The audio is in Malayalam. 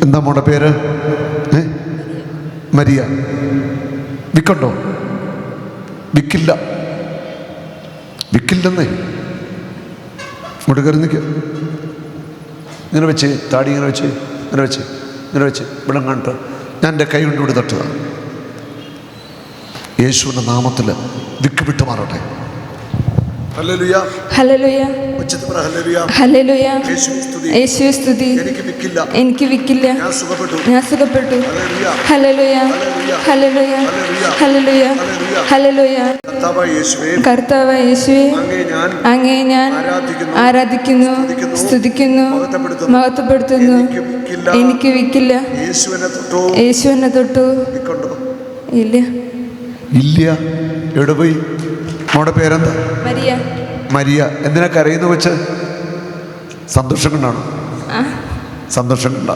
എന്താ മോടെ പേര്? മരിയ. വിക്കണ്ടോ? വിക്കില്ല, വിക്കില്ലെന്നേ. ഇങ്ങോട്ട് കയറി നിൽക്കുക. ഇങ്ങനെ വെച്ച് താടി ഇങ്ങനെ വെച്ച് ഇങ്ങനെ വെച്ച് ഇങ്ങനെ വെച്ച് ഇവിടെ കണ്ടിട്ട് ഞാൻ എൻ്റെ കൈ കൊണ്ട് ഇവിടെ തട്ടുക. യേശുവിൻ്റെ നാമത്തിൽ വിക്ക് വിട്ടു മാറട്ടെ. ഹല്ലേലൂയ, ഹല്ലേലൂയ, ഉച്ചത്തിൽ പറ ഹല്ലേലൂയ, ഹല്ലേലൂയ. യേശുവേ സ്തുതി. എനിക്ക് വിക്കില്ല, ഞാൻ സുഖപ്പെട്ടു. Hallelujah, hallelujah, hallelujah, hallelujah. കർത്താവായ യേശുവേ, അങ്ങേ ഞാൻ ആരാധിക്കുന്നു, സ്തുതിക്കുന്നു, മഹത്വപ്പെടുത്തുന്നു. എനിക്ക് വിക്കില്ല. യേശുവിനെ തൊട്ടു. ഇല്ല, ഇല്ല. എവിടെ പോയി? മോടെ പേരെന്താ? മരിയ. മരിയ. എന്തിനാ കരയുന്ന വെച്ച്? സന്തോഷം കൊണ്ടാണോ? സന്തോഷം കൊണ്ടാ.